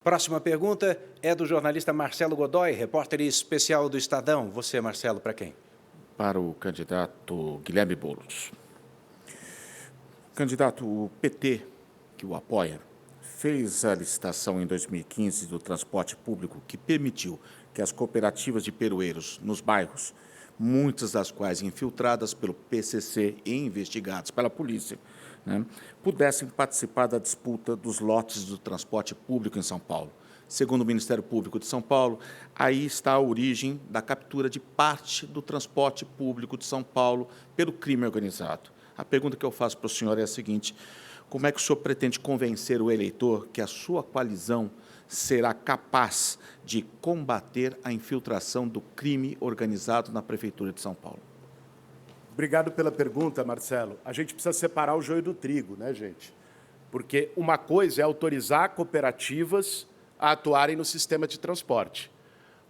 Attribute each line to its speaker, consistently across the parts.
Speaker 1: Próxima pergunta é do jornalista Marcelo Godoy, repórter especial do Estadão. Você, Marcelo, para quem?
Speaker 2: Para o candidato Guilherme Boulos. Candidato, o PT, que o apoia, fez a licitação em 2015 do transporte público que permitiu que as cooperativas de peroeiros nos bairros, muitas das quais infiltradas pelo PCC e investigadas pela polícia, pudessem participar da disputa dos lotes do transporte público em São Paulo. Segundo o Ministério Público de São Paulo, aí está a origem da captura de parte do transporte público de São Paulo pelo crime organizado. A pergunta que eu faço para o senhor é a seguinte: como é que o senhor pretende convencer o eleitor que a sua coalizão será capaz de combater a infiltração do crime organizado na Prefeitura de São Paulo?
Speaker 3: Obrigado pela pergunta, Marcelo. A gente precisa separar o joio do trigo, né, gente? Porque uma coisa é autorizar cooperativas a atuarem no sistema de transporte.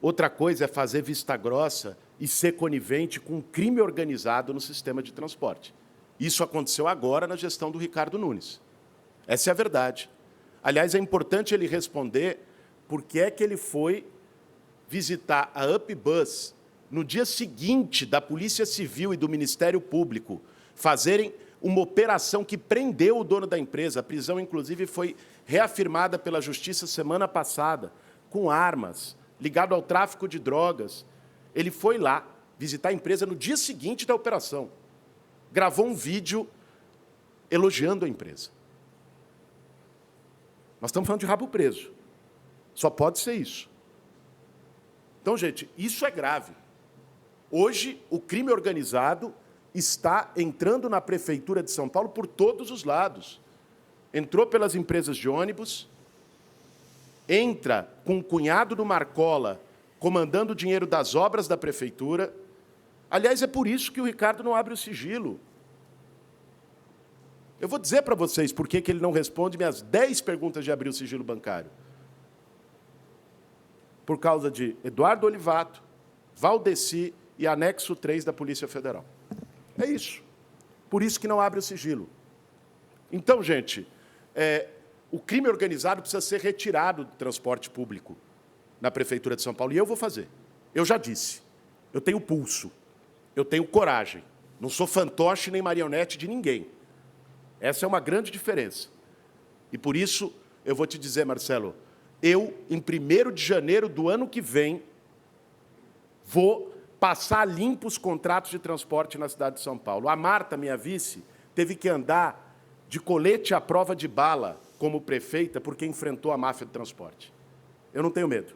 Speaker 3: Outra coisa é fazer vista grossa e ser conivente com um crime organizado no sistema de transporte. Isso aconteceu agora na gestão do Ricardo Nunes. Essa é a verdade. Aliás, é importante ele responder por que é que ele foi visitar a UpBus no dia seguinte da Polícia Civil e do Ministério Público fazerem uma operação que prendeu o dono da empresa. A prisão, inclusive, foi reafirmada pela Justiça semana passada, com armas, ligado ao tráfico de drogas. Ele foi lá visitar a empresa no dia seguinte da operação. Gravou um vídeo elogiando a empresa. Nós estamos falando de rabo preso. Só pode ser isso. Então, gente, isso é grave. Hoje, o crime organizado está entrando na Prefeitura de São Paulo por todos os lados. Entrou pelas empresas de ônibus, entra com o cunhado do Marcola comandando o dinheiro das obras da Prefeitura. Aliás, é por isso que o Ricardo não abre o sigilo. Eu vou dizer para vocês por que ele não responde minhas 10 perguntas de abrir o sigilo bancário. Por causa de Eduardo Olivato, Valdeci e anexo 3 da Polícia Federal. É isso. Por isso que não abre o sigilo. Então, gente, o crime organizado precisa ser retirado do transporte público na Prefeitura de São Paulo. E eu vou fazer. Eu já disse. Eu tenho pulso. Eu tenho coragem. Não sou fantoche nem marionete de ninguém. Essa é uma grande diferença. E por isso, eu vou te dizer, Marcelo, eu, em 1º de janeiro do ano que vem, vou passar limpo os contratos de transporte na cidade de São Paulo. A Marta, minha vice, teve que andar de colete à prova de bala como prefeita porque enfrentou a máfia do transporte. Eu não tenho medo.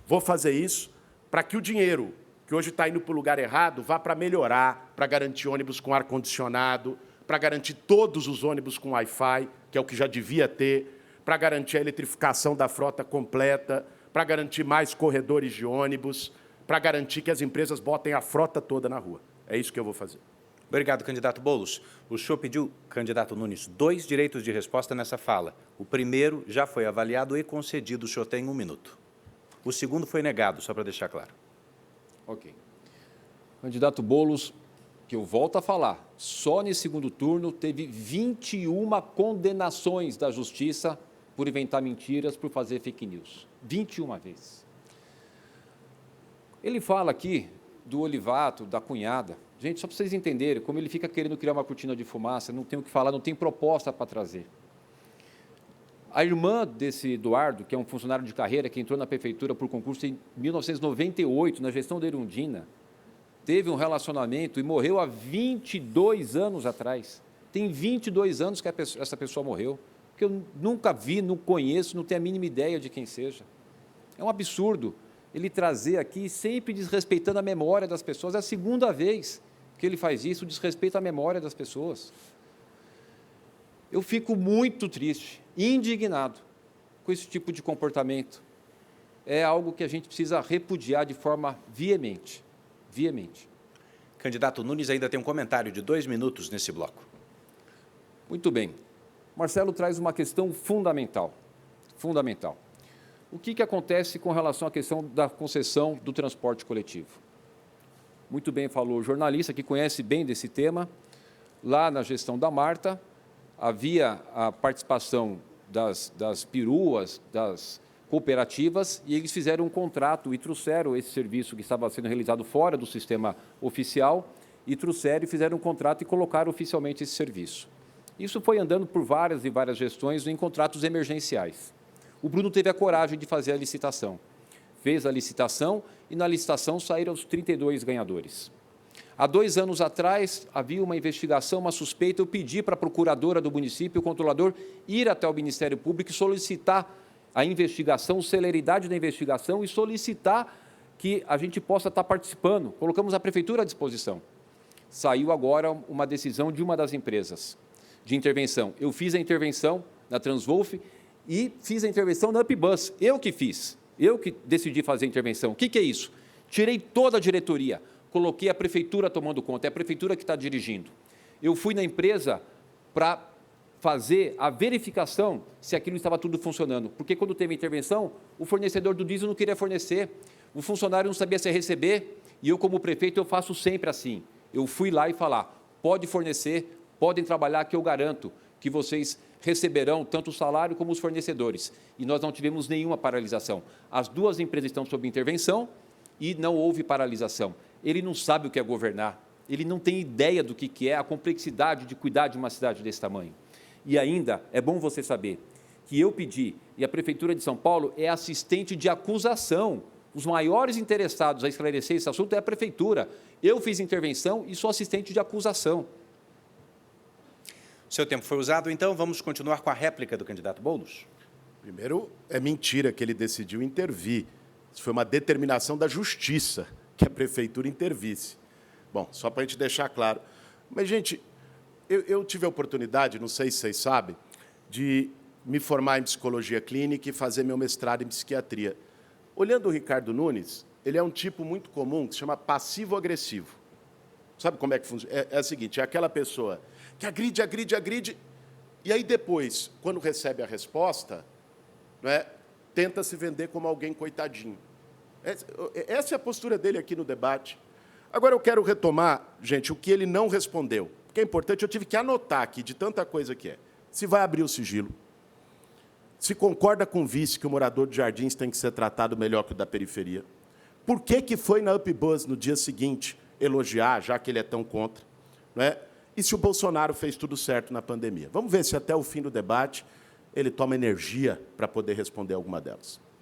Speaker 3: Vou fazer isso para que o dinheiro que hoje está indo para o lugar errado vá para melhorar, para garantir ônibus com ar-condicionado, para garantir todos os ônibus com Wi-Fi, que é o que já devia ter, para garantir a eletrificação da frota completa, para garantir mais corredores de ônibus, para garantir que as empresas botem a frota toda na rua. É isso que eu vou fazer.
Speaker 1: Obrigado, candidato Boulos. O senhor pediu, candidato Nunes, 2 direitos de resposta nessa fala. O primeiro já foi avaliado e concedido. O senhor tem 1 minuto. O segundo foi negado, só para deixar claro.
Speaker 4: Ok. Candidato Boulos, que eu volto a falar, só nesse segundo turno teve 21 condenações da Justiça por inventar mentiras, por fazer fake news. 21 vezes. Ele fala aqui do Olivato, da cunhada. Gente, só para vocês entenderem, como ele fica querendo criar uma cortina de fumaça, não tem o que falar, não tem proposta para trazer. A irmã desse Eduardo, que é um funcionário de carreira, que entrou na prefeitura por concurso em 1998, na gestão da Erundina, teve um relacionamento e morreu há 22 anos atrás. Tem 22 anos que essa pessoa morreu, que eu nunca vi, não conheço, não tenho a mínima ideia de quem seja. É um absurdo ele trazer aqui, sempre desrespeitando a memória das pessoas. É a segunda vez que ele faz isso, desrespeita a memória das pessoas. Eu fico muito triste, indignado com esse tipo de comportamento. É algo que a gente precisa repudiar de forma veemente. Veemente.
Speaker 1: Candidato Nunes ainda tem um comentário de 2 minutos nesse bloco.
Speaker 4: Muito bem. Marcelo traz uma questão fundamental. Fundamental. O que acontece com relação à questão da concessão do transporte coletivo? Muito bem falou o jornalista, que conhece bem desse tema. Lá na gestão da Marta, havia a participação das peruas, das cooperativas e eles fizeram um contrato e trouxeram esse serviço que estava sendo realizado fora do sistema oficial e trouxeram e fizeram um contrato e colocaram oficialmente esse serviço. Isso foi andando por várias e várias gestões em contratos emergenciais. O Bruno teve a coragem de fazer a licitação. Fez a licitação e na licitação saíram os 32 ganhadores. Há 2 anos atrás, havia uma investigação, uma suspeita, eu pedi para a procuradora do município, o controlador, ir até o Ministério Público e solicitar a investigação, celeridade da investigação e solicitar que a gente possa estar participando. Colocamos a prefeitura à disposição. Saiu agora uma decisão de uma das empresas de intervenção. Eu fiz a intervenção na Transwolf e fiz a intervenção na UpBus. Eu que fiz. Eu que decidi fazer a intervenção. O que é isso? Tirei toda a diretoria, coloquei a prefeitura tomando conta, é a prefeitura que está dirigindo. Eu fui na empresa para fazer a verificação se aquilo estava tudo funcionando, porque quando teve a intervenção, o fornecedor do diesel não queria fornecer, o funcionário não sabia se receber, e eu, como prefeito, eu faço sempre assim. Eu fui lá e falar, pode fornecer, podem trabalhar, que eu garanto que vocês receberão tanto o salário como os fornecedores. E nós não tivemos nenhuma paralisação. As 2 empresas estão sob intervenção e não houve paralisação. Ele não sabe o que é governar, ele não tem ideia do que é a complexidade de cuidar de uma cidade desse tamanho. E ainda, é bom você saber que eu pedi, e a Prefeitura de São Paulo é assistente de acusação. Os maiores interessados a esclarecer esse assunto é a Prefeitura. Eu fiz intervenção e sou assistente de acusação.
Speaker 1: Seu tempo foi usado, então vamos continuar com a réplica do candidato Boulos.
Speaker 3: Primeiro, é mentira que ele decidiu intervir. Isso foi uma determinação da Justiça, que a Prefeitura intervisse. Bom, só para a gente deixar claro. Mas, gente, eu tive a oportunidade, não sei se vocês sabem, de me formar em Psicologia Clínica e fazer meu mestrado em Psiquiatria. Olhando o Ricardo Nunes, ele é um tipo muito comum que se chama passivo-agressivo. Sabe como é que funciona? É o seguinte, é aquela pessoa que agride, agride, agride, e aí depois, quando recebe a resposta, né, tenta se vender como alguém coitadinho. Essa é a postura dele aqui no debate. Agora eu quero retomar, gente, o que ele não respondeu, porque é importante, eu tive que anotar aqui, de tanta coisa que é. Se vai abrir o sigilo, se concorda com o vice que o morador de Jardins tem que ser tratado melhor que o da periferia, por que foi na UpBus no dia seguinte elogiar, já que ele é tão contra, não é? E se o Bolsonaro fez tudo certo na pandemia. Vamos ver se até o fim do debate ele toma energia para poder responder alguma delas.